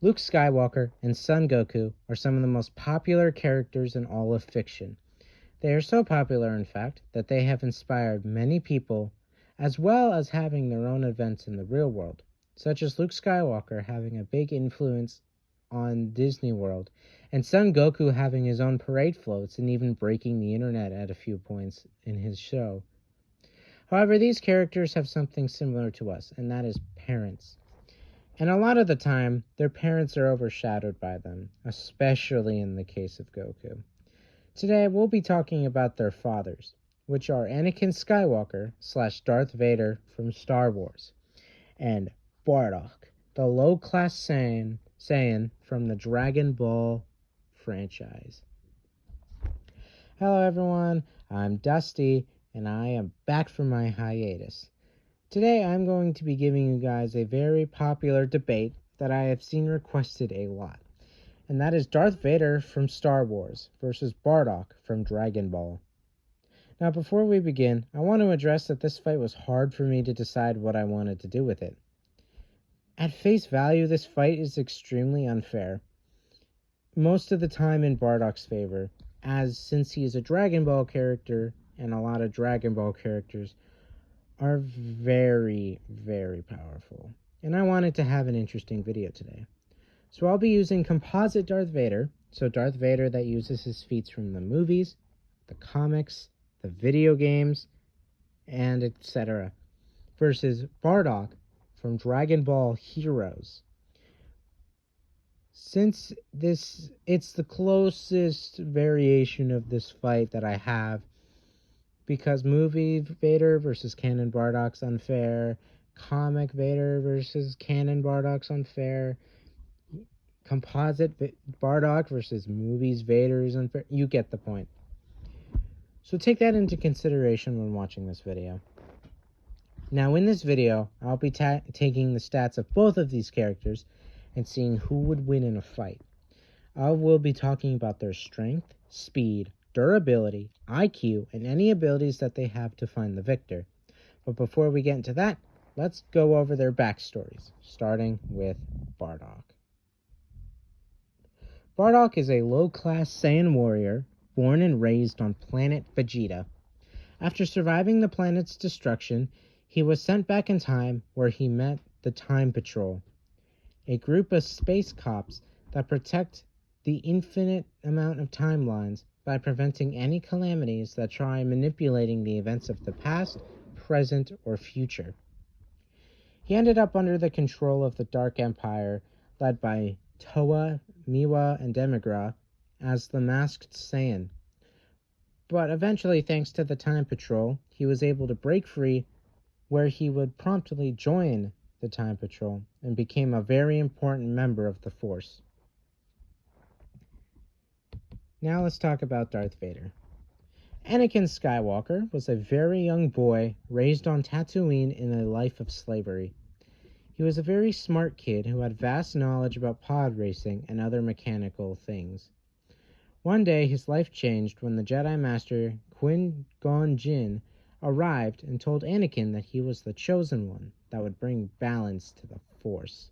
Luke Skywalker and Son Goku are some of the most popular characters in all of fiction. They are so popular, in fact, that they have inspired many people, as well as having their own events in the real world, such as Luke Skywalker having a big influence on Disney World, and Son Goku having his own parade floats and even breaking the internet at a few points in his show. However, these characters have something similar to us, and that is parents. And a lot of the time, their parents are overshadowed by them, especially in the case of Goku. Today, we'll be talking about their fathers, which are Anakin Skywalker / Darth Vader from Star Wars, and Bardock, the low-class Saiyan from the Dragon Ball franchise. Hello everyone, I'm Dusty, and I am back from my hiatus. Today I'm going to be giving you guys a very popular debate that I have seen requested a lot, and that is Darth Vader from Star Wars versus Bardock from Dragon Ball. Now before we begin, I want to address that this fight was hard for me to decide what I wanted to do with it. At face value, this fight is extremely unfair, most of the time in Bardock's favor, as since he is a Dragon Ball character, and a lot of Dragon Ball characters are very, very powerful. And I wanted to have an interesting video today. So I'll be using composite Darth Vader, so Darth Vader that uses his feats from the movies, the comics, the video games, and etc. versus Bardock from Dragon Ball Heroes. Since it's the closest variation of this fight that I have, because movie Vader versus canon Bardock's unfair, comic Vader versus canon Bardock's unfair, composite Bardock versus movies Vader is unfair. You get the point. So take that into consideration when watching this video. Now in this video, I'll be taking the stats of both of these characters and seeing who would win in a fight. I will be talking about their strength, speed, durability, IQ, and any abilities that they have to find the victor. But before we get into that, let's go over their backstories, starting with Bardock. Bardock is a low-class Saiyan warrior born and raised on planet Vegeta. After surviving the planet's destruction, he was sent back in time where he met the Time Patrol, a group of space cops that protect the infinite amount of timelines by preventing any calamities that try manipulating the events of the past, present, or future. He ended up under the control of the Dark Empire, led by Toa, Miwa, and Demigra, as the Masked Saiyan. But eventually, thanks to the Time Patrol, he was able to break free, where he would promptly join the Time Patrol and became a very important member of the Force. Now let's talk about Darth Vader. Anakin Skywalker was a very young boy raised on Tatooine in a life of slavery. He was a very smart kid who had vast knowledge about pod racing and other mechanical things. One day his life changed when the Jedi Master Qui-Gon Jinn arrived and told Anakin that he was the chosen one that would bring balance to the Force.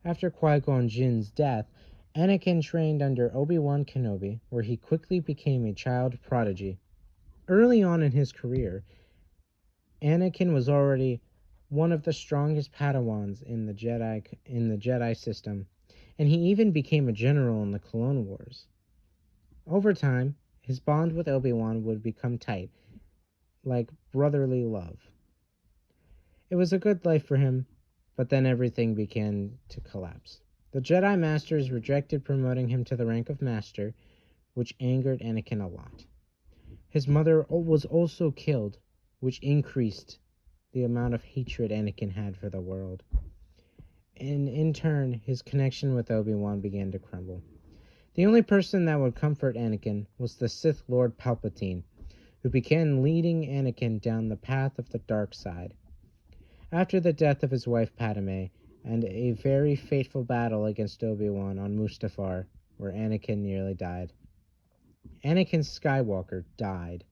After Qui-Gon Jinn's death, Anakin trained under Obi-Wan Kenobi, where he quickly became a child prodigy. Early on in his career, Anakin was already one of the strongest Padawans in the Jedi system, and he even became a general in the Clone Wars. Over time, his bond with Obi-Wan would become tight, like brotherly love. It was a good life for him, but then everything began to collapse. The Jedi Masters rejected promoting him to the rank of Master, which angered Anakin a lot. His mother was also killed, which increased the amount of hatred Anakin had for the world. And in turn, his connection with Obi-Wan began to crumble. The only person that would comfort Anakin was the Sith Lord Palpatine, who began leading Anakin down the path of the dark side. After the death of his wife Padme, and a very fateful battle against Obi-Wan on Mustafar, where Anakin nearly died, Anakin Skywalker died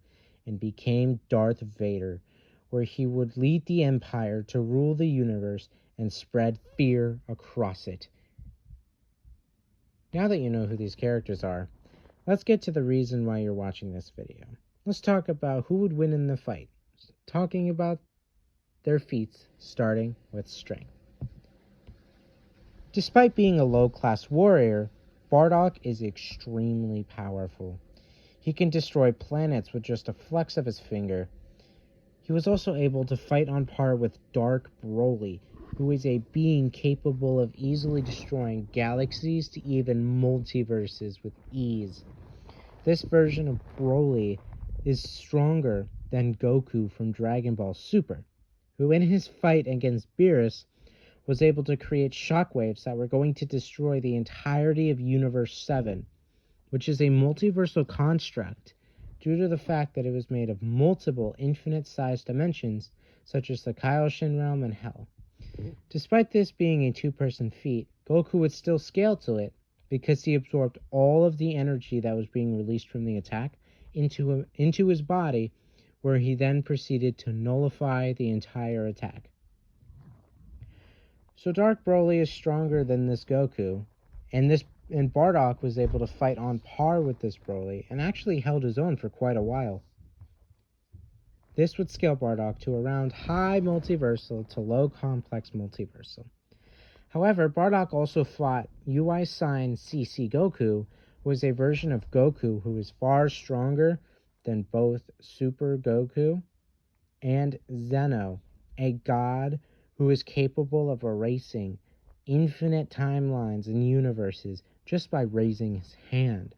and became Darth Vader, where he would lead the Empire to rule the universe and spread fear across it. Now that you know who these characters are, let's get to the reason why you're watching this video. Let's talk about who would win in the fight, talking about their feats, starting with strength. Despite being a low-class warrior, Bardock is extremely powerful. He can destroy planets with just a flex of his finger. He was also able to fight on par with Dark Broly, who is a being capable of easily destroying galaxies to even multiverses with ease. This version of Broly is stronger than Goku from Dragon Ball Super, who in his fight against Beerus was able to create shockwaves that were going to destroy the entirety of Universe 7, which is a multiversal construct due to the fact that it was made of multiple infinite-sized dimensions, such as the Kaioshin realm and Hell. Despite this being a two-person feat, Goku would still scale to it because he absorbed all of the energy that was being released from the attack into his body, where he then proceeded to nullify the entire attack. So Dark Broly is stronger than this Goku, and Bardock was able to fight on par with this Broly, and actually held his own for quite a while. This would scale Bardock to around high multiversal to low complex multiversal. However, Bardock also fought UI Sign CC Goku, who was a version of Goku who is far stronger than both Super Goku and Zeno, a god who is capable of erasing infinite timelines and universes just by raising his hand.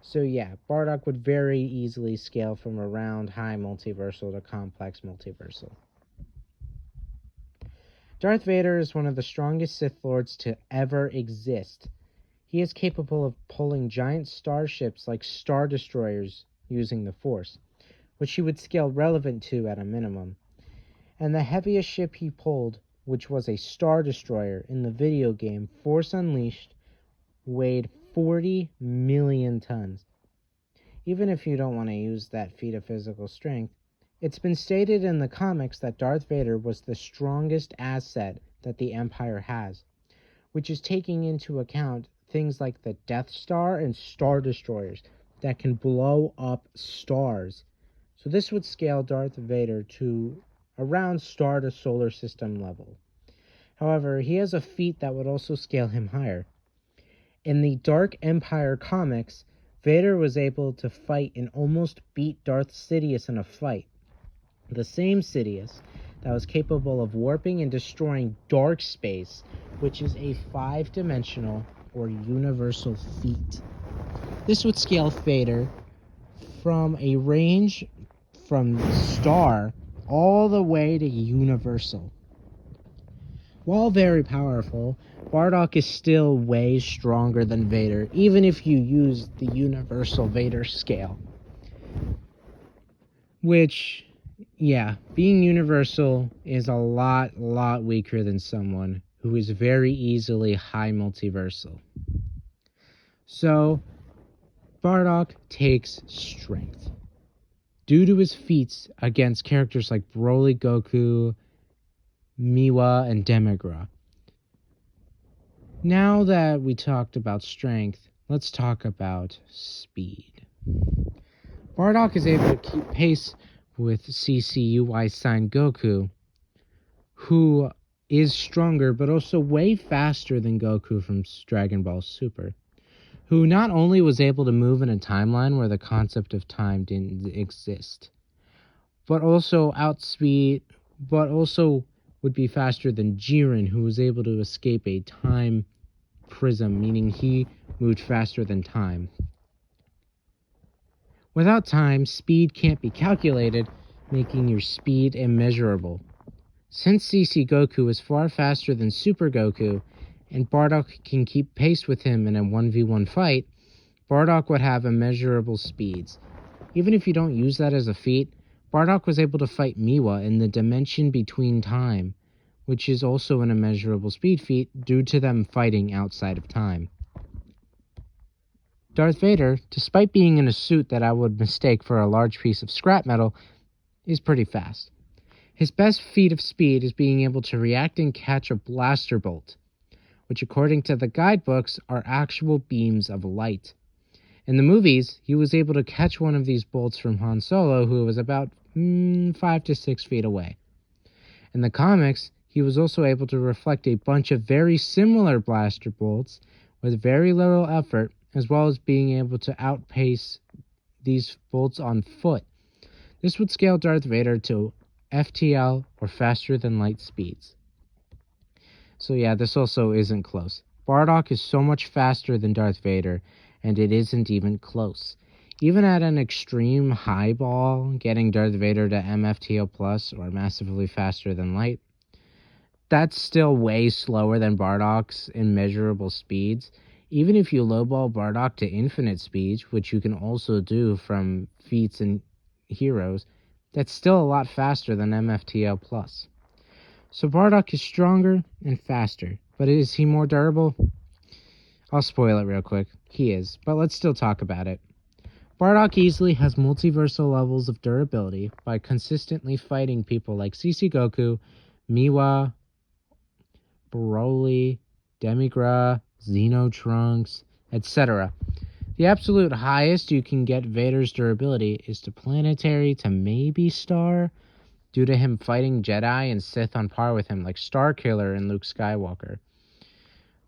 So yeah, Bardock would very easily scale from around high multiversal to complex multiversal. Darth Vader is one of the strongest Sith Lords to ever exist. He is capable of pulling giant starships like Star Destroyers using the Force, which he would scale relevant to at a minimum. And the heaviest ship he pulled, which was a Star Destroyer in the video game Force Unleashed, weighed 40 million tons. Even if you don't want to use that feat of physical strength, it's been stated in the comics that Darth Vader was the strongest asset that the Empire has, which is taking into account things like the Death Star and Star Destroyers that can blow up stars. So this would scale Darth Vader to around star to solar system level. However, he has a feat that would also scale him higher. In the Dark Empire comics, Vader was able to fight and almost beat Darth Sidious in a fight. The same Sidious that was capable of warping and destroying dark space, which is a 5-dimensional or universal feat. This would scale Vader from a range from star all the way to universal. While very powerful, Bardock is still way stronger than Vader, even if you use the universal Vader scale. Which, yeah, being universal is a lot weaker than someone who is very easily high multiversal. So, Bardock takes strength. Due to his feats against characters like Broly, Goku, Miwa, and Demigra. Now that we talked about strength, let's talk about speed. Bardock is able to keep pace with CCUI Sign Goku, who is stronger but also way faster than Goku from Dragon Ball Super, who not only was able to move in a timeline where the concept of time didn't exist, but also would be faster than Jiren, who was able to escape a time prism, meaning he moved faster than time. Without time, speed can't be calculated, making your speed immeasurable. Since CC Goku is far faster than Super Goku, and Bardock can keep pace with him in a 1v1 fight, Bardock would have immeasurable speeds. Even if you don't use that as a feat, Bardock was able to fight Miwa in the dimension between time, which is also an immeasurable speed feat due to them fighting outside of time. Darth Vader, despite being in a suit that I would mistake for a large piece of scrap metal, is pretty fast. His best feat of speed is being able to react and catch a blaster bolt. which according to the guidebooks are actual beams of light. In the movies, he was able to catch one of these bolts from Han Solo, who was about 5 to 6 feet away. In the comics, he was also able to reflect a bunch of very similar blaster bolts with very little effort, as well as being able to outpace these bolts on foot. This would scale Darth Vader to FTL, or faster than light speeds. So yeah, this also isn't close. Bardock is so much faster than Darth Vader, and it isn't even close. Even at an extreme highball, getting Darth Vader to MFTL plus, or massively faster than light, that's still way slower than Bardock's immeasurable speeds. Even if you lowball Bardock to infinite speeds, which you can also do from feats and heroes, that's still a lot faster than MFTL plus. So Bardock is stronger and faster, but is he more durable? I'll spoil it real quick. He is, but let's still talk about it. Bardock easily has multiversal levels of durability by consistently fighting people like CC Goku, Miwa, Broly, Demigra, Xeno Trunks, etc. The absolute highest you can get Vader's durability is to Planetary to maybe Star, due to him fighting Jedi and Sith on par with him, like Starkiller and Luke Skywalker.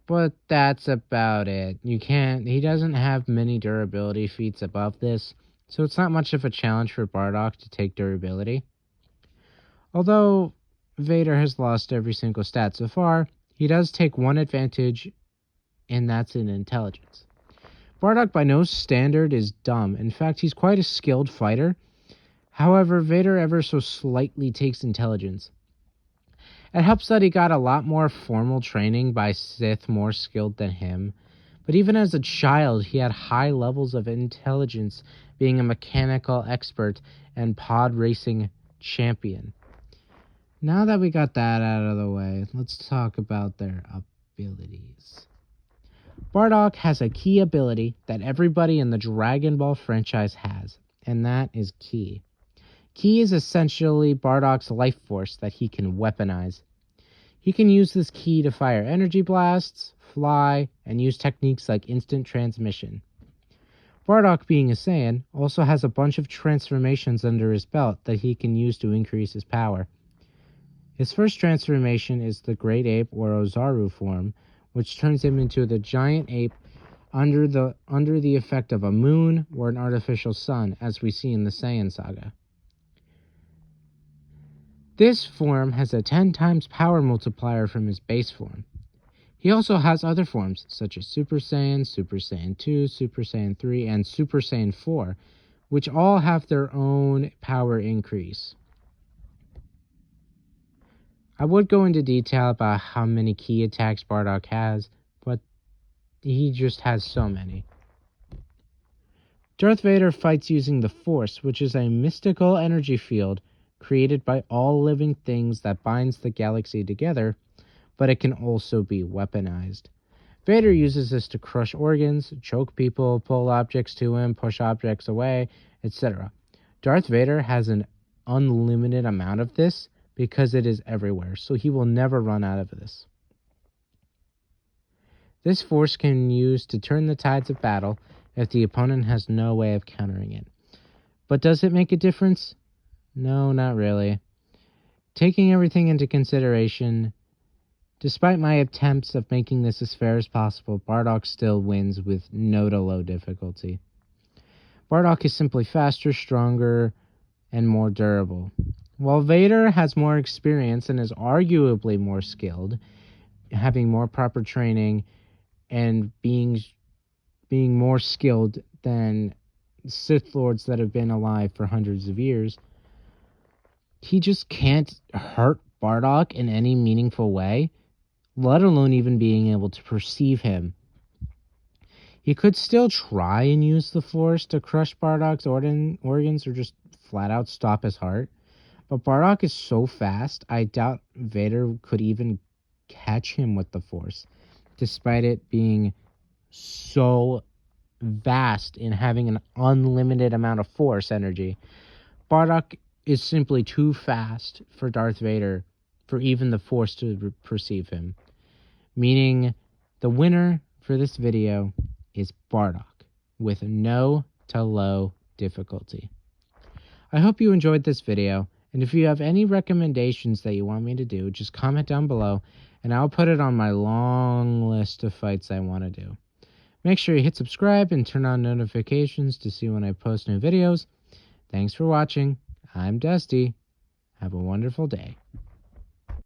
But that's about it. He doesn't have many durability feats above this, so it's not much of a challenge for Bardock to take durability. Although Vader has lost every single stat so far, he does take one advantage, and that's in intelligence. Bardock by no standard is dumb. In fact, he's quite a skilled fighter. However, Vader ever so slightly takes intelligence. It helps that he got a lot more formal training by Sith more skilled than him, but even as a child, he had high levels of intelligence, being a mechanical expert and pod racing champion. Now that we got that out of the way, let's talk about their abilities. Bardock has a key ability that everybody in the Dragon Ball franchise has, and that is Ki. Ki is essentially Bardock's life force that he can weaponize. He can use this Ki to fire energy blasts, fly, and use techniques like instant transmission. Bardock, being a Saiyan, also has a bunch of transformations under his belt that he can use to increase his power. His first transformation is the Great Ape or Ozaru form, which turns him into the giant ape under the effect of a moon or an artificial sun, as we see in the Saiyan saga. This form has a 10 times power multiplier from his base form. He also has other forms, such as Super Saiyan 2, Super Saiyan 3, and Super Saiyan 4, which all have their own power increase. I would go into detail about how many key attacks Bardock has, but he just has so many. Darth Vader fights using the Force, which is a mystical energy field created by all living things that binds the galaxy together, but it can also be weaponized. Vader uses this to crush organs, choke people, pull objects to him, push objects away, etc. Darth Vader has an unlimited amount of this because it is everywhere, so he will never run out of this. This force can be used to turn the tides of battle if the opponent has no way of countering it. But does it make a difference? No, not really. Taking everything into consideration, despite my attempts of making this as fair as possible, Bardock still wins with no to low difficulty. Bardock is simply faster, stronger, and more durable. While Vader has more experience and is arguably more skilled, having more proper training and being more skilled than Sith Lords that have been alive for hundreds of years, he just can't hurt Bardock in any meaningful way, let alone even being able to perceive him. He could still try and use the Force to crush Bardock's organs or just flat out stop his heart, but Bardock is so fast, I doubt Vader could even catch him with the Force, despite it being so vast in having an unlimited amount of Force energy. Bardock is simply too fast for Darth Vader for even the Force to perceive him, meaning The winner for this video is Bardock with no to low difficulty. I hope you enjoyed this video, and if you have any recommendations that you want me to do, just comment down below and I'll put it on my long list of fights I want to do. Make sure you hit subscribe and turn on notifications to see when I post new videos. Thanks for watching. I'm Dusty. Have a wonderful day.